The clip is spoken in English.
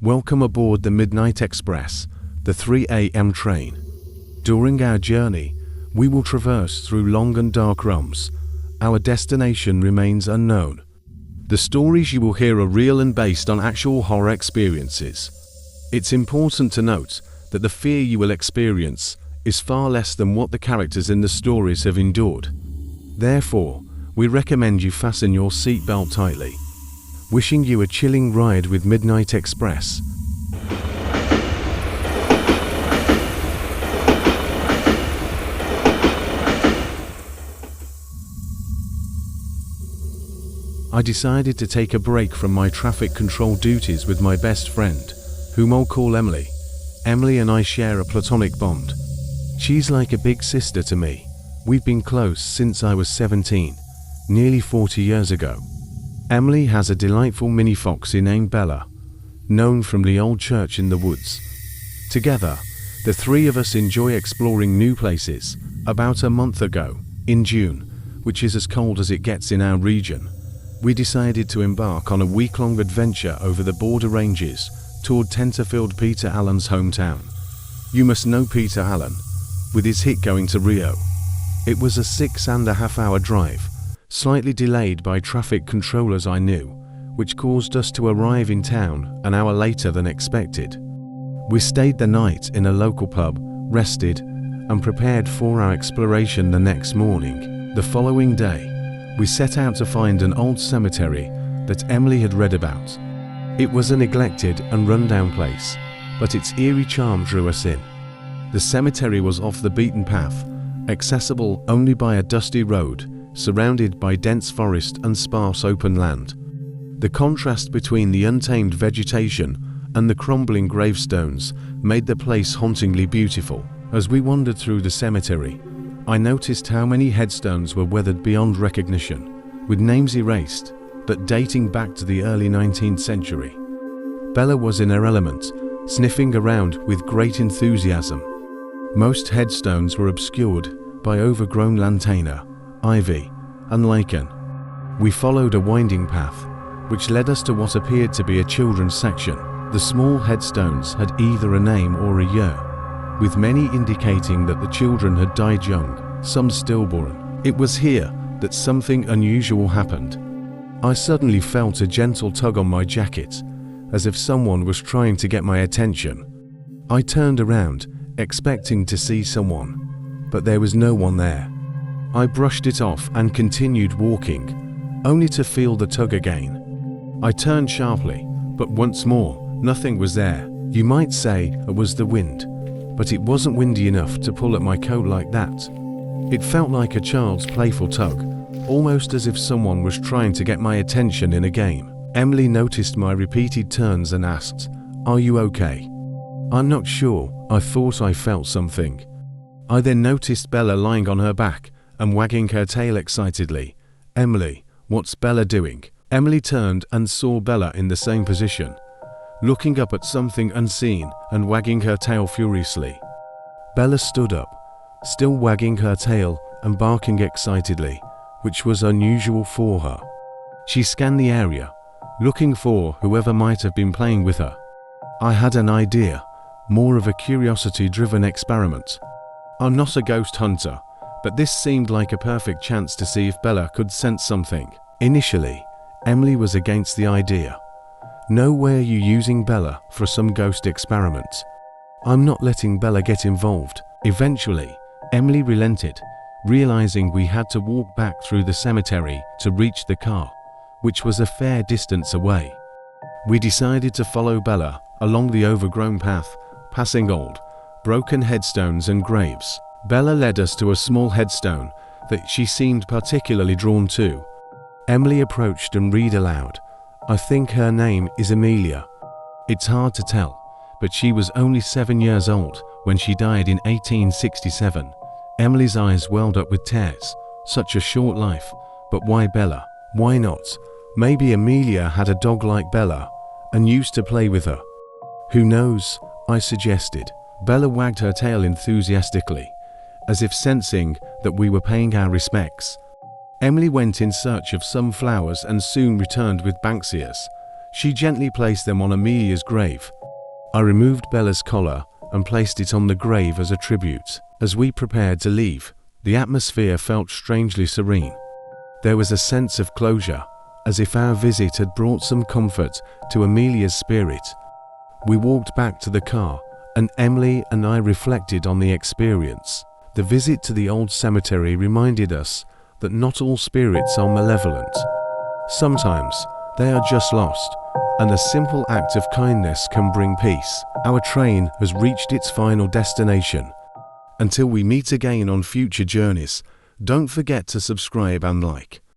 Welcome aboard the Midnight Express, the 3 a.m. train. During our journey, we will traverse through long and dark rooms. Our destination remains unknown. The stories you will hear are real and based on actual horror experiences. It's important to note that the fear you will experience is far less than what the characters in the stories have endured. Therefore, we recommend you fasten your seatbelt tightly. Wishing you a chilling ride with Midnight Express. I decided to take a break from my traffic control duties with my best friend, whom I'll call Emily. Emily and I share a platonic bond. She's like a big sister to me. We've been close since I was 17, nearly 40 years ago. Emily has a delightful mini foxy named Bella, known from the old church in the woods. Together, the three of us enjoy exploring new places. About a month ago, in June, which is as cold as it gets in our region, we decided to embark on a week-long adventure over the border ranges toward Tenterfield, Peter Allen's hometown. You must know Peter Allen, with his hit Going to Rio. It was a 6.5-hour drive, slightly delayed by traffic controllers I knew, which caused us to arrive in town an hour later than expected. We stayed the night in a local pub, rested, and prepared for our exploration the next morning. The following day, we set out to find an old cemetery that Emily had read about. It was a neglected and run-down place, but its eerie charm drew us in. The cemetery was off the beaten path, accessible only by a dusty road, surrounded by dense forest and sparse open land. The contrast between the untamed vegetation and the crumbling gravestones made the place hauntingly beautiful. As we wandered through the cemetery, I noticed how many headstones were weathered beyond recognition, with names erased, but dating back to the early 19th century. Bella was in her element, sniffing around with great enthusiasm. Most headstones were obscured by overgrown lantana, ivy, and lichen. We followed a winding path, which led us to what appeared to be a children's section. The small headstones had either a name or a year, with many indicating that the children had died young, some stillborn. It was here that something unusual happened. I suddenly felt a gentle tug on my jacket, as if someone was trying to get my attention. I turned around, expecting to see someone, but there was no one there. I brushed it off and continued walking, only to feel the tug again. I turned sharply, but once more, nothing was there. You might say it was the wind, but it wasn't windy enough to pull at my coat like that. It felt like a child's playful tug, almost as if someone was trying to get my attention in a game. Emily noticed my repeated turns and asked, "Are you okay?" I'm not sure. I thought I felt something. I then noticed Bella lying on her back and wagging her tail excitedly. "Emily, what's Bella doing?" Emily turned and saw Bella in the same position, looking up at something unseen and wagging her tail furiously. Bella stood up, still wagging her tail and barking excitedly, which was unusual for her. She scanned the area, looking for whoever might have been playing with her. I had an idea, more of a curiosity-driven experiment. I'm not a ghost hunter, but this seemed like a perfect chance to see if Bella could sense something. Initially, Emily was against the idea. "No way are you using Bella for some ghost experiment. I'm not letting Bella get involved." Eventually, Emily relented, realizing we had to walk back through the cemetery to reach the car, which was a fair distance away. We decided to follow Bella along the overgrown path, passing old, broken headstones and graves. Bella led us to a small headstone that she seemed particularly drawn to. Emily approached and read aloud, "I think her name is Amelia. It's hard to tell, but she was only 7 years old when she died in 1867. Emily's eyes welled up with tears. Such a short life, but why Bella? Why not? Maybe Amelia had a dog like Bella and used to play with her. Who knows? I suggested. Bella wagged her tail enthusiastically, as if sensing that we were paying our respects. Emily went in search of some flowers and soon returned with Banksias. She gently placed them on Amelia's grave. I removed Bella's collar and placed it on the grave as a tribute. As we prepared to leave, the atmosphere felt strangely serene. There was a sense of closure, as if our visit had brought some comfort to Amelia's spirit. We walked back to the car, and Emily and I reflected on the experience. The visit to the old cemetery reminded us that not all spirits are malevolent. Sometimes they are just lost, and a simple act of kindness can bring peace. Our train has reached its final destination. Until we meet again on future journeys, don't forget to subscribe and like.